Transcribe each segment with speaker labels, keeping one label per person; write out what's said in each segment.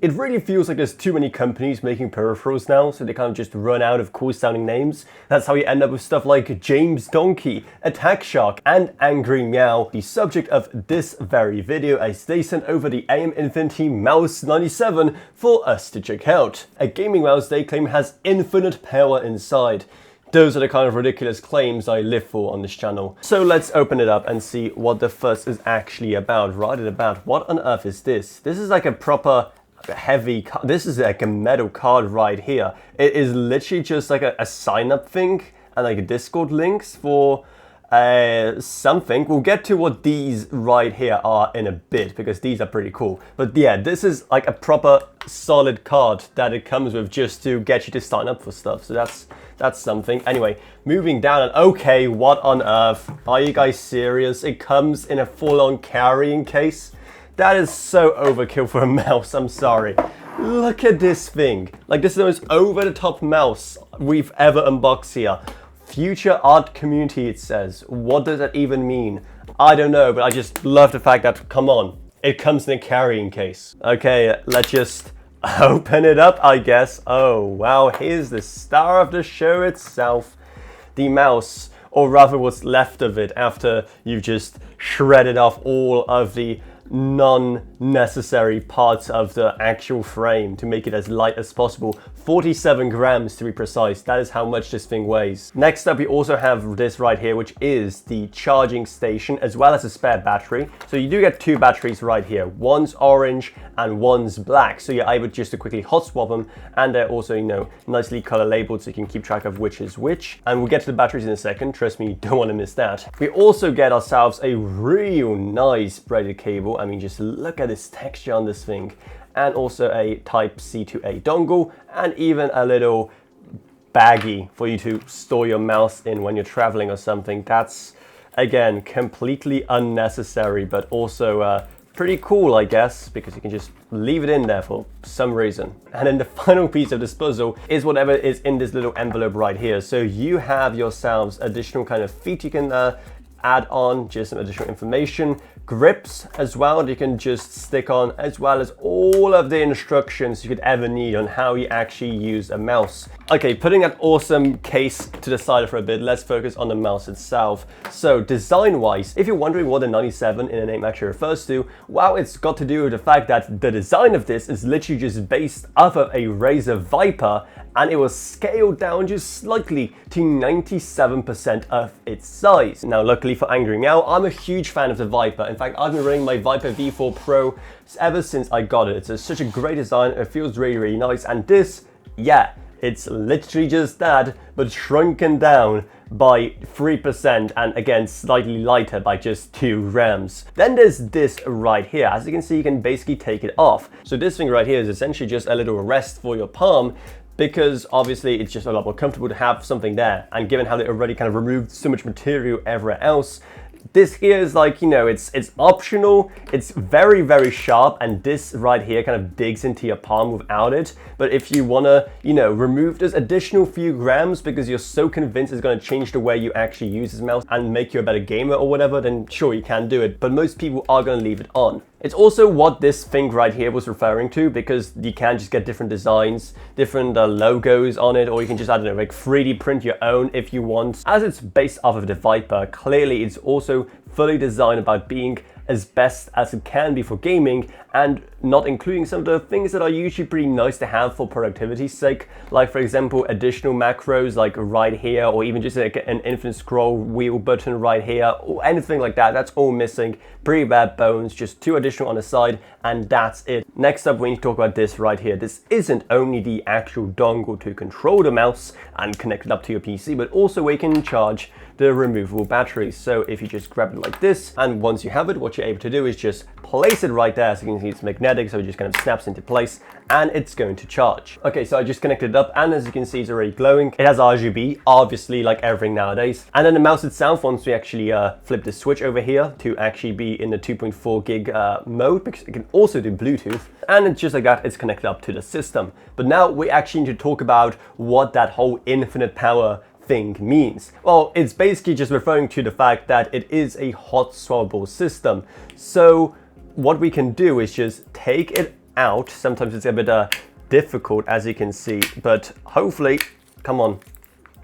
Speaker 1: It really feels like there's too many companies making peripherals now, so they kind of just run out of cool sounding names. That's how you end up with stuff like James Donkey, Attack Shark, and Angry Miao, the subject of this very video, as they sent over the AM Infinity Mouse 97 for us to check out. A gaming mouse they claim has infinite power inside. Those are the kind of ridiculous claims I live for on this channel. So let's open it up and see what the fuss is actually about. Right about what on earth is this? This is like a proper heavy, this is like a metal card right here. It is literally just like a sign up thing and like a Discord links for something. We'll get to what these right here are in a bit because these are pretty cool. But yeah, this is like a proper solid card that it comes with just to get you to sign up for stuff. So that's something. Anyway, moving down, and okay, what on earth? Are you guys serious? It comes in a full-on carrying case? That is so overkill for a mouse, I'm sorry. Look at this thing. Like, this is the most over-the-top mouse we've ever unboxed here. Future art community, it says. What does that even mean? I don't know, but I just love the fact that, come on, it comes in a carrying case. Okay, let's just open it up, I guess. Oh, wow, here's the star of the show itself. The mouse, or rather what's left of it after you've just shredded off all of the non-necessary parts of the actual frame to make it as light as possible. 47 grams to be precise. That is how much this thing weighs. Next up, we also have this right here, which is the charging station as well as a spare battery. So you do get two batteries right here. One's orange and one's black. So you're able just to quickly hot swap them. And they're also, you know, nicely color labeled so you can keep track of which is which. And we'll get to the batteries in a second. Trust me, you don't want to miss that. We also get ourselves a real nice braided cable. I mean, just look at this texture on this thing. And also a Type-C to A dongle, and even a little baggie for you to store your mouse in when you're traveling or something. That's, again, completely unnecessary, but also pretty cool, I guess, because you can just leave it in there for some reason. And then the final piece of this puzzle is whatever is in this little envelope right here. So you have yourselves additional kind of feet you can add on, just some additional information, grips as well that you can just stick on, as well as all of the instructions you could ever need on how you actually use a mouse. Okay, putting that awesome case to the side for a bit, let's focus on the mouse itself. So design-wise, if you're wondering what the 97 in the name actually refers to, well, it's got to do with the fact that the design of this is literally just based off of a Razer Viper, and it was scaled down just slightly to 97% of its size. Now, luckily for Angry Miao, I'm a huge fan of the Viper. In fact, I've been running my Viper V4 Pro ever since I got it. It's such a great design, it feels really, really nice, and this, yeah, it's literally just that, but shrunken down by 3%, and again, slightly lighter by just 2 grams. Then there's this right here. As you can see, you can basically take it off. So this thing right here is essentially just a little rest for your palm, because obviously it's just a lot more comfortable to have something there. And given how they already kind of removed so much material everywhere else, this here is like, you know, it's optional, it's very, very sharp, and this right here kind of digs into your palm without it. But if you want to, you know, remove this additional few grams because you're so convinced it's going to change the way you actually use this mouse and make you a better gamer or whatever, then sure, you can do it. But most people are going to leave it on. It's also what this thing right here was referring to, because you can just get different designs, different logos on it, or you can just, I don't know, like 3D print your own if you want. As it's based off of the Viper, clearly it's also fully designed about being as best as it can be for gaming, and not including some of the things that are usually pretty nice to have for productivity's sake, like for example additional macros like right here, or even just like an infinite scroll wheel button right here, or anything like that. That's all missing. Pretty bad bones, just 2 additional on the side, and that's it. Next up, we need to talk about this right here. This isn't only the actual dongle to control the mouse and connect it up to your PC, but also we can charge the removable batteries. So if you just grab it like this, and once you have it, what you're able to do is just place it right there. So you can see it's magnetic, so it just kind of snaps into place, and it's going to charge. Okay, so I just connected it up, and as you can see, it's already glowing. It has RGB, obviously, like everything nowadays. And then the mouse itself, once we actually flip the switch over here to actually be in the 2.4 gig mode, because it can also do Bluetooth, and it's just like that, it's connected up to the system. But now we actually need to talk about what that whole infinite power thing means. Well, it's basically just referring to the fact that it is a hot swappable system. So what we can do is just take it out. Sometimes it's a bit difficult, as you can see, but hopefully, come on.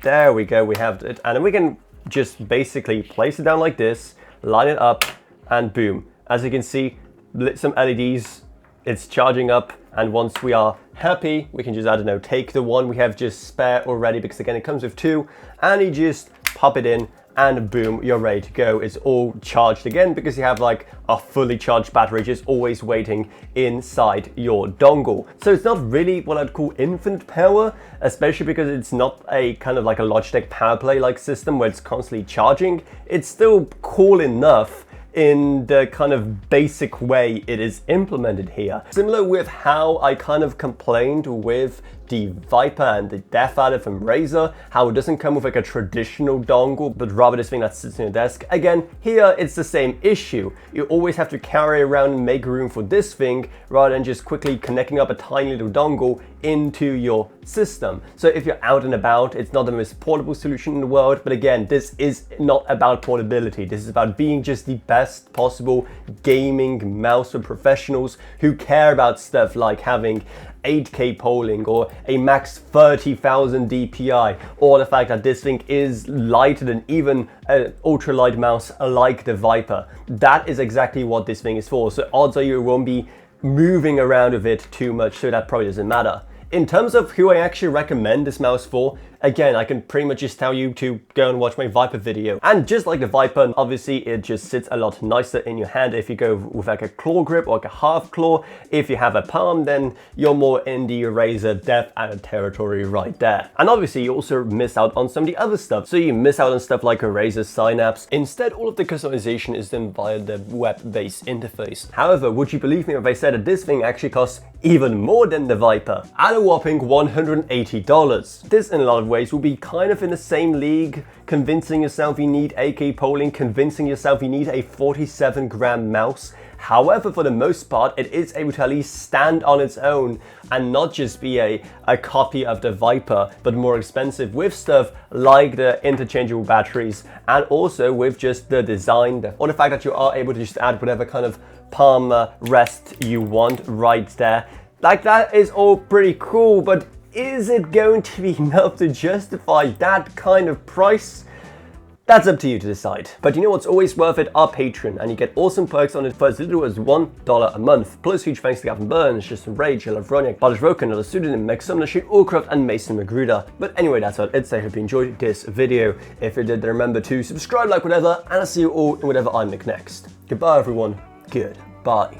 Speaker 1: There we go, we have it. And then we can just basically place it down like this, line it up, and boom. As you can see, lit some LEDs, it's charging up, and once we are happy, we can just, I don't know, take the one we have just spare already, because again, it comes with two, and you just pop it in, and boom, you're ready to go. It's all charged again because you have like a fully charged battery just always waiting inside your dongle. So it's not really what I'd call infinite power, especially because it's not a kind of like a Logitech power play like system where it's constantly charging. It's still cool enough in the kind of basic way it is implemented here. Similar with how I kind of complained with the Viper and the Death Adder from Razer, how it doesn't come with like a traditional dongle, but rather this thing that sits on your desk. Again, here it's the same issue. You always have to carry around and make room for this thing rather than just quickly connecting up a tiny little dongle into your system. So if you're out and about, it's not the most portable solution in the world, but again, this is not about portability. This is about being just the best possible gaming mouse for professionals who care about stuff like having 8K polling or a max 30,000 DPI, or the fact that this thing is lighter than even an ultralight mouse like the Viper. That is exactly what this thing is for. So odds are you won't be moving around with it too much, so that probably doesn't matter. In terms of who I actually recommend this mouse for, again, I can pretty much just tell you to go and watch my Viper video. And just like the Viper, obviously it just sits a lot nicer in your hand if you go with like a claw grip or like a half claw. If you have a palm, then you're more in the Razer Death Adder territory right there. And obviously you also miss out on some of the other stuff. So you miss out on stuff like a Razer Synapse. Instead, all of the customization is done via the web-based interface. However, would you believe me if I said that this thing actually costs even more than the Viper, at a whopping $180. This in a lot of ways will be kind of in the same league, convincing yourself you need 8K polling, convincing yourself you need a 47-gram mouse. However, for the most part, it is able to at least stand on its own and not just be a copy of the Viper, but more expensive with stuff like the interchangeable batteries and also with just the design or the fact that you are able to just add whatever kind of palm rest you want right there. Like, that is all pretty cool, but is it going to be enough to justify that kind of price? That's up to you to decide. But you know what's always worth it? Our Patreon, and you get awesome perks on it for as little as $1 a month. Plus huge thanks to Gavin Burns, Justin Rage, Lavroniak, Badish Roken, another student, Meg Sumner, Shane Allcroft, and Mason Magruder. But anyway, that's all it's. I hope you enjoyed this video. If you did, then remember to subscribe, like, whatever, and I'll see you all in whatever I make next. Goodbye, everyone. Goodbye.